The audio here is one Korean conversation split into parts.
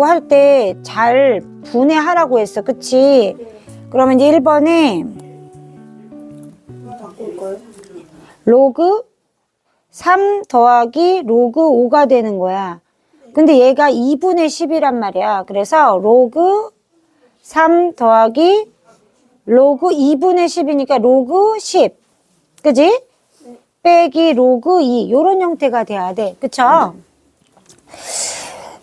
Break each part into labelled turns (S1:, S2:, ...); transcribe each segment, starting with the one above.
S1: 로그 할 때 잘 분해하라고 했어. 그치? 그러면 이제 1번에
S2: 바꿀까요?
S1: 로그 3 더하기 로그 5가 되는 거야. 근데 얘가 2분의 10이란 말이야. 그래서 로그 3 더하기 로그 2분의 10이니까 로그 10. 그지? 빼기 로그 2. 요런 형태가 돼야 돼. 그쵸?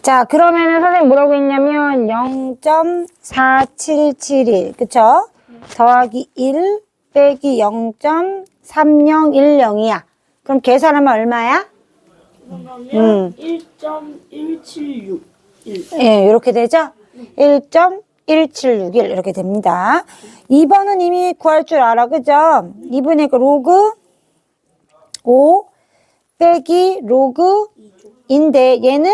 S1: 자, 그러면은 선생님 뭐라고 했냐면 0.4771. 그쵸? 더하기 1 빼기 0.3010이야. 그럼 계산하면 얼마야?
S2: 그러면 1.1761.
S1: 예, 이렇게 되죠? 1.1761 이렇게 됩니다. 2번은 이미 구할 줄 알아. 그죠? 2분의 그 로그 5 빼기 로그 인데 얘는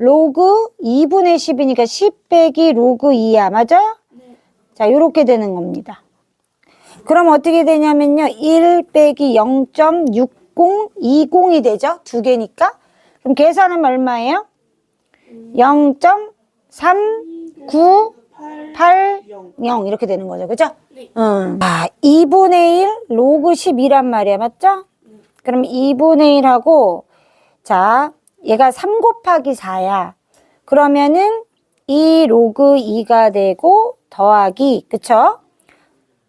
S1: 로그 2분의 10이니까 10 빼기 로그 2야. 맞아? 자, 요렇게 되는 겁니다. 그럼 어떻게 되냐면요. 1 빼기 0.6020이 되죠? 두 개니까. 그럼 계산하면 얼마예요? 0.3980 이렇게 되는 거죠. 그죠? 아, 2분의 1 로그 10이란 말이야. 맞죠? 그럼 2분의 1하고 자, 얘가 3 곱하기 4야. 그러면은 2 로그 2가 되고 더하기 그쵸?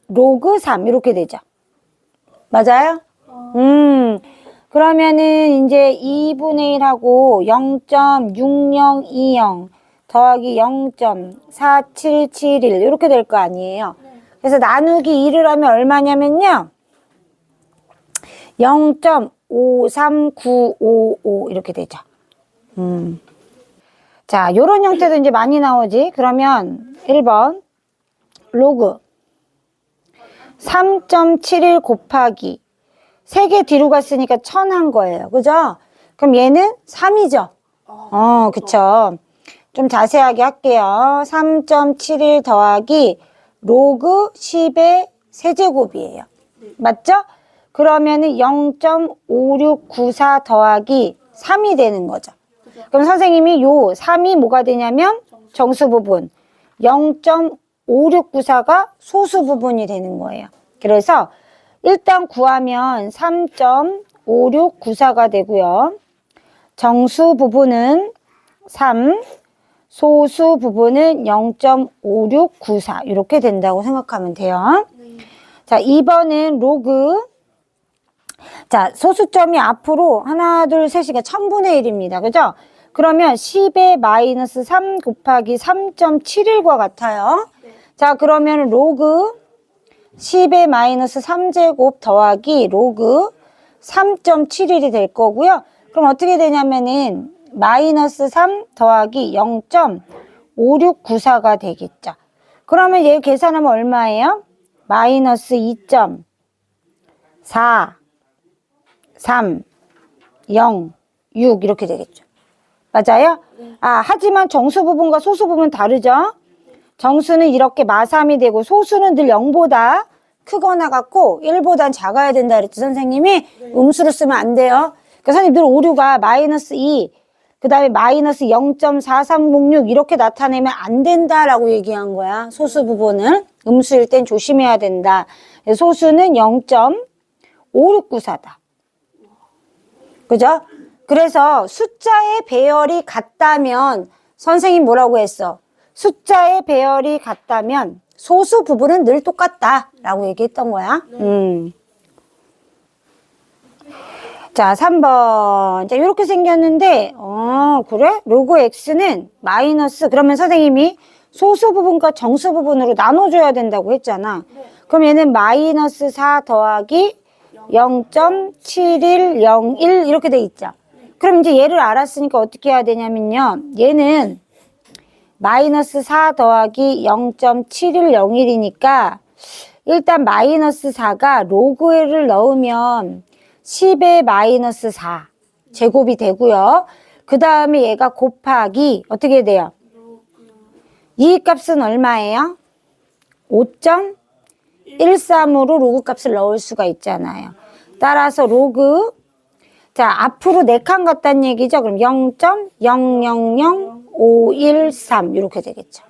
S1: 로그 3 이렇게 되죠. 맞아요? 그러면은 이제 2분의 1하고 0.6020 더하기 0.4771 이렇게 될 거 아니에요. 그래서 나누기 2를 하면 얼마냐면요. 0.53955 이렇게 되죠. 자, 요런 형태도 이제 많이 나오지. 그러면 1번 로그 3.71 곱하기 3개 뒤로 갔으니까 1000 한 거예요. 그죠? 그럼 얘는 3이죠? 그쵸. 좀 자세하게 할게요. 3.71 더하기 로그 10의 세제곱이에요. 맞죠? 그러면은 0.5694 더하기 3이 되는 거죠. 그럼 선생님이 요 3이 뭐가 되냐면 정수 부분, 0.5694가 소수 부분이 되는 거예요. 그래서 일단 구하면 3.5694가 되고요. 정수 부분은 3, 소수 부분은 0.5694 이렇게 된다고 생각하면 돼요. 자, 2번은 로그. 자, 소수점이 앞으로 하나, 둘, 셋이가 1000분의 1입니다. 그죠? 그러면 10의 마이너스 3 곱하기 3.71과 같아요. 자, 그러면 로그 10의 마이너스 3제곱 더하기 로그 3.71이 될 거고요. 그럼 어떻게 되냐면은 마이너스 3 더하기 0.5694가 되겠죠. 그러면 얘 계산하면 얼마예요? 마이너스 2.4 3 0 6 이렇게 되겠죠. 맞아요? 아, 하지만 정수 부분과 소수 부분 다르죠? 정수는 이렇게 마3이 되고 소수는 늘 0보다 크거나 같고 1보단 작아야 된다 그랬지 선생님이. 음수를 쓰면 안 돼요. 그러니까 선생님 늘 오류가 마이너스 2 그 다음에 마이너스 0.4306 이렇게 나타내면 안 된다라고 얘기한 거야. 소수 부분은 음수일 땐 조심해야 된다. 소수는 0.5694다. 그죠? 그래서 숫자의 배열이 같다면 선생님 뭐라고 했어? 숫자의 배열이 같다면 소수 부분은 늘 똑같다라고 얘기했던 거야. 자, 3번. 자, 이렇게 생겼는데, 그래? 로그 x는 마이너스, 그러면 선생님이 소수 부분과 정수 부분으로 나눠줘야 된다고 했잖아. 그럼 얘는 마이너스 4 더하기 0.7101 이렇게 돼 있죠. 그럼 이제 얘를 알았으니까 어떻게 해야 되냐면요. 얘는 마이너스 4 더하기 0.7101이니까 일단 마이너스 4가 로그를 넣으면 10의 마이너스 4 제곱이 되고요. 그 다음에 얘가 곱하기 어떻게 돼요? 이 값은 얼마예요? 5.13으로 로그 값을 넣을 수가 있잖아요. 따라서 로그 자 앞으로 4칸 갔다는 얘기죠. 그럼 0.0005 513 이렇게 되겠죠.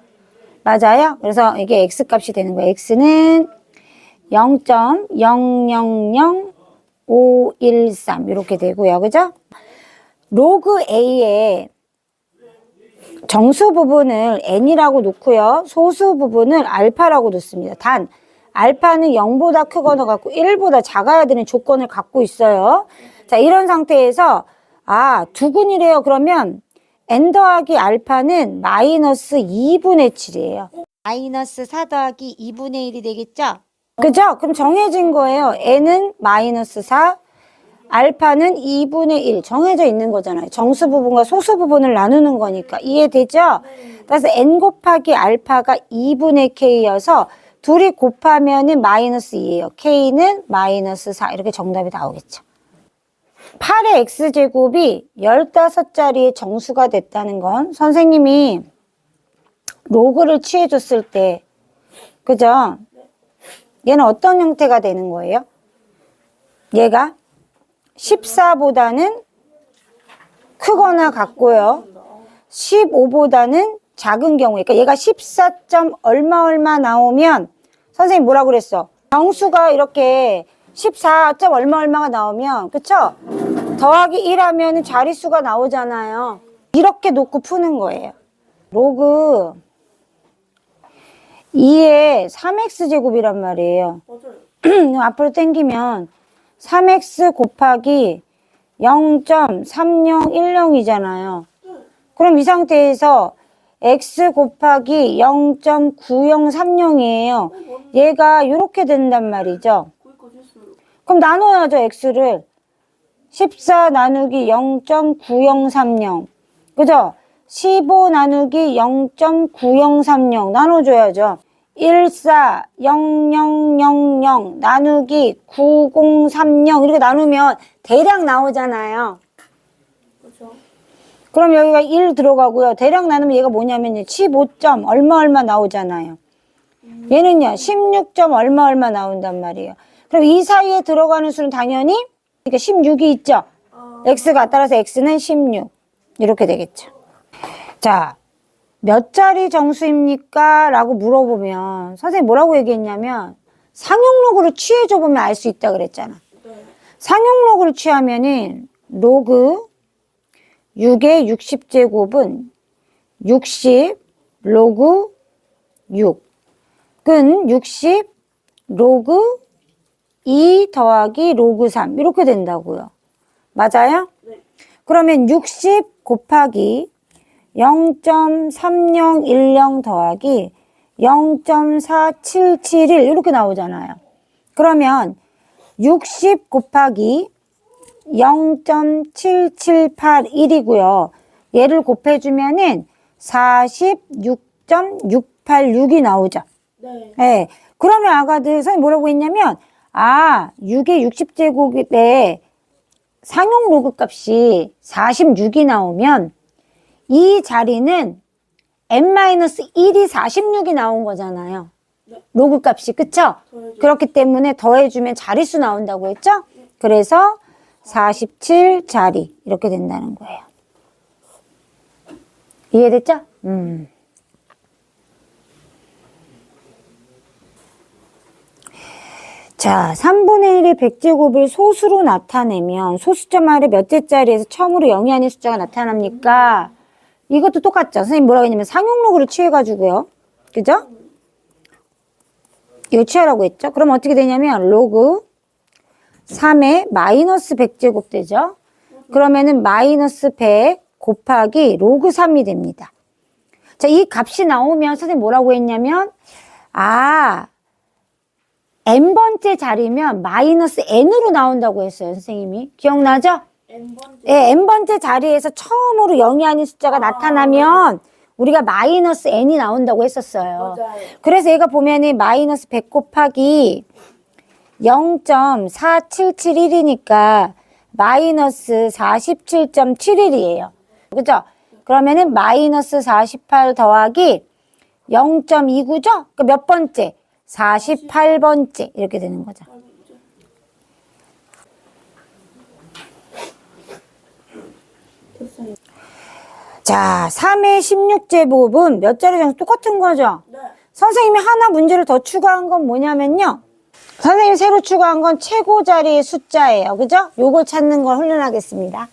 S1: 맞아요? 그래서 이게 x값이 되는 거예요. x는 0.000513 이렇게 되고요. 그죠? 로그 a의 정수 부분을 n이라고 놓고요. 소수 부분을 알파라고 놓습니다. 단 알파는 0보다 크거나 같고 1보다 작아야 되는 조건을 갖고 있어요. 자, 이런 상태에서 두근이래요. 그러면 n 더하기 알파는 마이너스 2분의 7이에요. 마이너스 4 더하기 2분의 1이 되겠죠? 그죠? 그럼 정해진 거예요. n은 마이너스 4, 알파는 2분의 1 정해져 있는 거잖아요. 정수 부분과 소수 부분을 나누는 거니까. 이해되죠? 그래서 n 곱하기 알파가 2분의 k여서 둘이 곱하면은 마이너스 2예요. k는 마이너스 4 이렇게 정답이 나오겠죠. 8의 x제곱이 15자리의 정수가 됐다는 건 선생님이 로그를 취해줬을 때 그죠? 얘는 어떤 형태가 되는 거예요? 얘가 14보다는 크거나 같고요. 15보다는 작은 경우, 그러니까 얘가 14점 얼마 나오면 선생님 뭐라고 그랬어? 정수가 이렇게 14점 얼마가 나오면 그쵸? 더하기 1 하면 자릿수가 나오잖아요. 이렇게 놓고 푸는 거예요. 로그 2의 3x제곱이란 말이에요.
S2: 맞아요.
S1: 앞으로 당기면 3x 곱하기 0.3010이잖아요. 그럼 이 상태에서 x 곱하기 0.9030이에요. 얘가 이렇게 된단 말이죠. 그럼 나눠야죠, x를. 14 나누기 0.9030. 그죠? 15 나누기 0.9030 나눠줘야죠. 140000 나누기 9030 이렇게 나누면 대략 나오잖아요.
S2: 그렇죠.
S1: 그럼 여기가 1 들어가고요. 대략 나누면 얘가 뭐냐면 15점 얼마 나오잖아요. 얘는요 16점 얼마 나온단 말이에요. 그럼 이 사이에 들어가는 수는 당연히 그러니까 16이 있죠. x가 따라서 x는 16 이렇게 되겠죠. 자, 몇 자리 정수입니까? 라고 물어보면 선생님 뭐라고 얘기했냐면 상용로그를 취해줘 보면 알 수 있다 그랬잖아. 상용로그를 취하면은 로그 6의 60제곱은 60 로그 6 근 60 로그 2 더하기 로그 3 이렇게 된다고요. 맞아요?
S2: 네.
S1: 그러면 60 곱하기 0.3010 더하기 0.4771 이렇게 나오잖아요. 그러면 60 곱하기 0.7781이고요. 얘를 곱해주면은 46.686이 나오죠.
S2: 네.
S1: 네. 그러면 아가들 선생님 뭐라고 했냐면 6의 60제곱에 상용 로그 값이 46이 나오면 이 자리는 n-1이 46이 나온 거잖아요.
S2: 네.
S1: 로그 값이 그쵸?
S2: 더해줘.
S1: 그렇기 때문에 더해주면 자릿수 나온다고 했죠? 그래서 47자리 이렇게 된다는 거예요. 이해됐죠? 자, 3분의 1의 100제곱을 소수로 나타내면 소수점 아래 몇째 자리에서 처음으로 0이 아닌 숫자가 나타납니까? 이것도 똑같죠. 선생님 뭐라고 했냐면 상용로그를 취해가지고요. 그죠? 이거 취하라고 했죠. 그럼 어떻게 되냐면 로그 3의 마이너스 100제곱 되죠. 그러면은 마이너스 100 곱하기 로그 3이 됩니다. 자, 이 값이 나오면 선생님 뭐라고 했냐면 n번째 자리면 마이너스 n으로 나온다고 했어요. 선생님이. 기억나죠?
S2: n번째.
S1: 네, n번째 자리에서 처음으로 0이 아닌 숫자가 나타나면 우리가 마이너스 n이 나온다고 했었어요.
S2: 맞아요.
S1: 그래서 얘가 보면은 마이너스 100 곱하기 0.4771이니까 마이너스 47.71이에요. 그죠? 그러면은 마이너스 48 더하기 0.29죠? 그러니까 몇 번째? 48번째 이렇게 되는 거죠.
S2: 됐어요.
S1: 자, 3의 16제곱은 몇 자리 정수 똑같은 거죠?
S2: 네.
S1: 선생님이 하나 문제를 더 추가한 건 뭐냐면요. 선생님이 새로 추가한 건 최고 자리의 숫자예요. 그죠? 요걸 찾는 걸 훈련하겠습니다.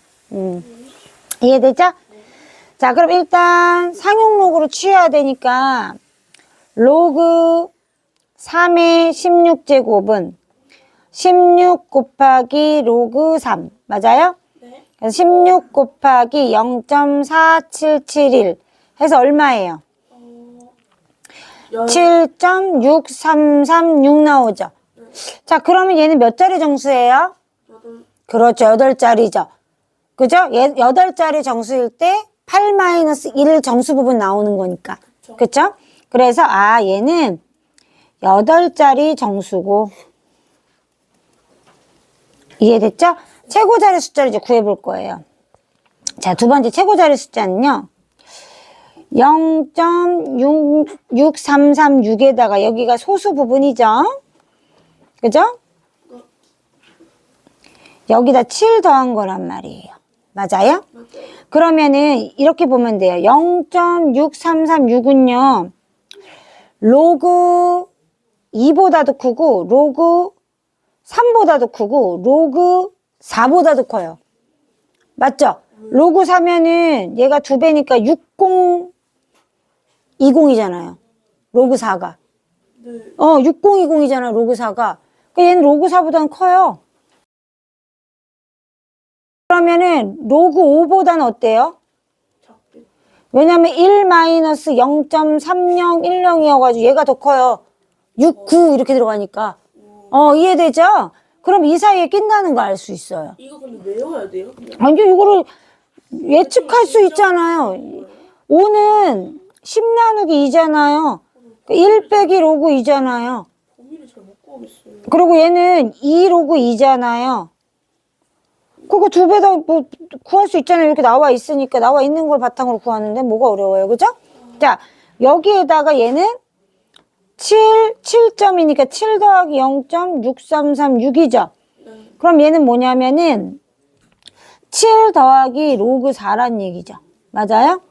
S1: 이해되죠? 자, 그럼 일단 상용로그로 취해야 되니까 로그 3의 16제곱은 16 곱하기 로그 3. 맞아요?
S2: 네.
S1: 그래서 16 곱하기 0.4771 해서 얼마예요? 7.6336 나오죠? 자, 그러면 얘는 몇 자리 정수예요? 그렇죠. 8자리죠. 그죠? 8자리 정수일 때 8-1 정수 부분 나오는 거니까. 그쵸? 그래서, 얘는 8자리 정수고. 이해됐죠? 최고 자리 숫자를 이제 구해볼 거예요. 자, 두 번째 최고 자리 숫자는요. 0.6336에다가 여기가 소수 부분이죠? 그죠? 여기다 7 더한 거란 말이에요. 맞아요? 그러면은 이렇게 보면 돼요. 0.6336은요. 로그 2보다도 크고 로그 3보다도 크고 로그 4보다도 커요. 맞죠? 로그 4면은 얘가 2배니까 6020이잖아요. 로그 4가.
S2: 네.
S1: 6020이잖아, 로그 4가. 얘는 로그 4보다는 커요. 그러면은 로그 5보다는 어때요?
S2: 작게.
S1: 왜냐면 1-0.3010이어가지고 얘가 더 커요. 69 이렇게 들어가니까. 이해되죠? 그럼 이 사이에 낀다는 거 알 수 있어요.
S2: 이거 근데 외워야 돼요? 그냥?
S1: 아니요, 이거를 예측할 수 있잖아요. 5는 10 나누기 2잖아요. 1 빼기 로그 2잖아요.
S2: 범위를 잘 못 구하겠어요.
S1: 그리고 얘는 2 로그 2잖아요. 그거 2배 더 뭐 구할 수 있잖아요. 이렇게 나와 있으니까 나와 있는 걸 바탕으로 구하는데 뭐가 어려워요. 그죠? 자, 여기에다가 얘는 7점이니까 7 더하기 0.6336이죠. 그럼 얘는 뭐냐면은 7 더하기 로그 4란 얘기죠. 맞아요?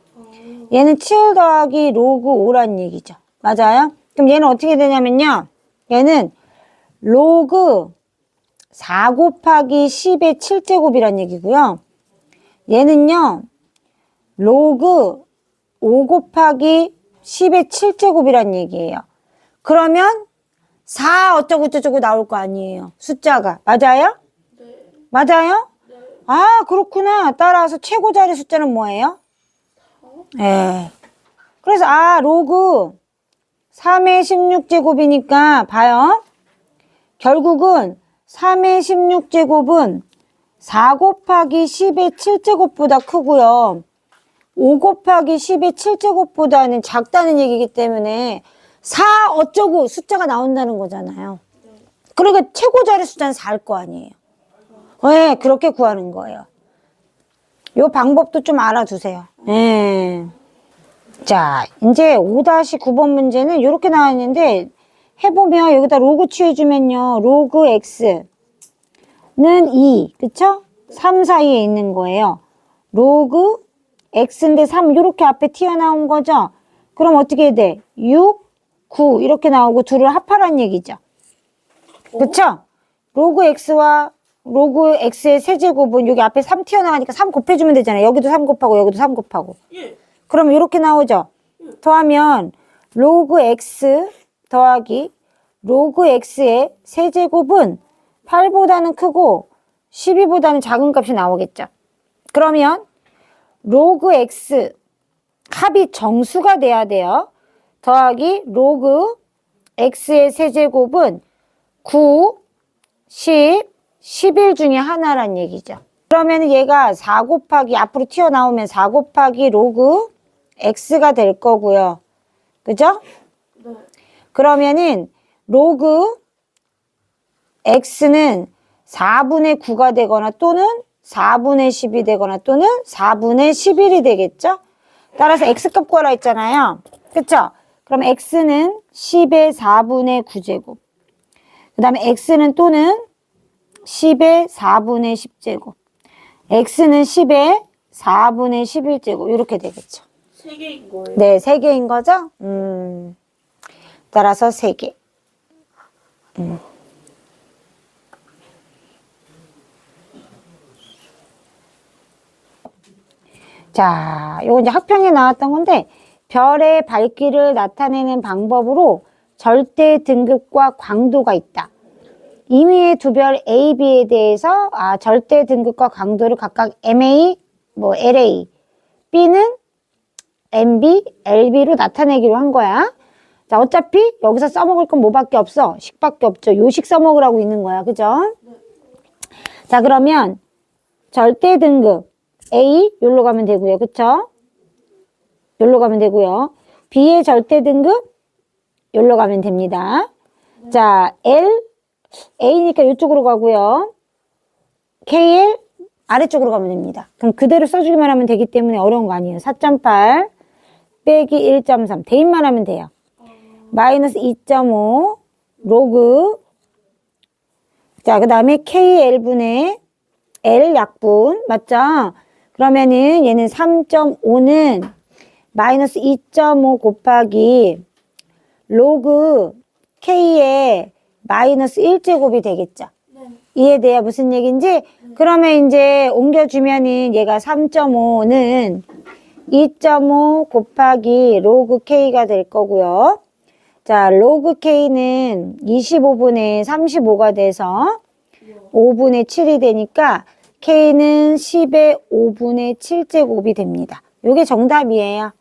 S1: 얘는 7 더하기 로그 5란 얘기죠. 맞아요? 그럼 얘는 어떻게 되냐면요. 얘는 로그 4 곱하기 10의 7제곱이란 얘기고요. 얘는요. 로그 5 곱하기 10의 7제곱이란 얘기예요. 그러면 4 어쩌고저쩌고 나올 거 아니에요. 숫자가. 맞아요?
S2: 네.
S1: 맞아요?
S2: 네.
S1: 아, 그렇구나. 따라서 최고 자리 숫자는 뭐예요? 예. 그래서 로그 3의 16제곱이니까 봐요. 결국은 3의 16제곱은 4 곱하기 10의 7제곱보다 크고요. 5 곱하기 10의 7제곱보다는 작다는 얘기이기 때문에 4 어쩌고 숫자가 나온다는 거잖아요. 그러니까 최고 자리 숫자는 4일 거 아니에요. 네, 그렇게 구하는 거예요. 요 방법도 좀 알아두세요. 네. 자, 이제 5-9번 문제는 이렇게 나와 있는데 해보면 여기다 로그 취해주면요. 로그 x는 2, 그쵸? 3 사이에 있는 거예요. 로그 x인데 3 이렇게 앞에 튀어나온 거죠? 그럼 어떻게 돼? 6, 9 이렇게 나오고 둘을 합하란 얘기죠. 그쵸? 로그 x와 로그 x의 세제곱은 여기 앞에 3 튀어나가니까 3 곱해주면 되잖아요. 여기도 3 곱하고 여기도 3 곱하고.
S2: 예.
S1: 그럼 이렇게 나오죠? 더하면 로그 x 더하기 로그 x의 세제곱은 8보다는 크고 12보다는 작은 값이 나오겠죠. 그러면 로그 x 합이 정수가 돼야 돼요. 더하기 로그 x의 세제곱은 9, 10, 11 중에 하나란 얘기죠. 그러면 얘가 4 곱하기 앞으로 튀어나오면 4 곱하기 로그 x가 될 거고요. 그죠?
S2: 네.
S1: 그러면은 로그 x는 4분의 9가 되거나 또는 4분의 10이 되거나 또는 4분의 11이 되겠죠? 따라서 x값 구하라 했잖아요. 그쵸? 그럼 x는 10의 4분의 9제곱. 그 다음에 x는 또는 10의 4분의 10제곱. x는 10의 4분의 11제곱 이렇게 되겠죠.
S2: 3개인 거예요?
S1: 네, 3개인 거죠? 따라서 3개. 자, 요거 이제 학평에 나왔던 건데, 별의 밝기를 나타내는 방법으로 절대 등급과 광도가 있다. 임의의 두 별 A, B에 대해서 절대 등급과 강도를 각각 MA, LA, B는 MB, LB로 나타내기로 한 거야. 자, 어차피 여기서 써먹을 건 뭐밖에 없어? 식밖에 없죠. 요식 써먹으라고 있는 거야. 그죠? 자, 그러면 절대 등급 A, 여기로 가면 되고요. 그쵸? 여기로 가면 되고요. B의 절대 등급 여기로 가면 됩니다. 자, A니까 이쪽으로 가고요. KL 아래쪽으로 가면 됩니다. 그럼 그대로 써주기만 하면 되기 때문에 어려운 거 아니에요. 4.8 빼기 1.3 대입만 하면 돼요. 마이너스 2.5 로그. 자, 그 다음에 KL분의 L 약분 맞죠? 그러면은 얘는 3.5는 마이너스 2.5 곱하기 로그 K의 마이너스 1제곱이 되겠죠.
S2: 네.
S1: 이해돼요? 무슨 얘기인지? 그러면 이제 옮겨주면은 얘가 3.5는 2.5 곱하기 로그 K가 될 거고요. 자, 로그 K는 25분의 35가 돼서 5분의 7이 되니까 K는 10의 5분의 7제곱이 됩니다. 요게 정답이에요.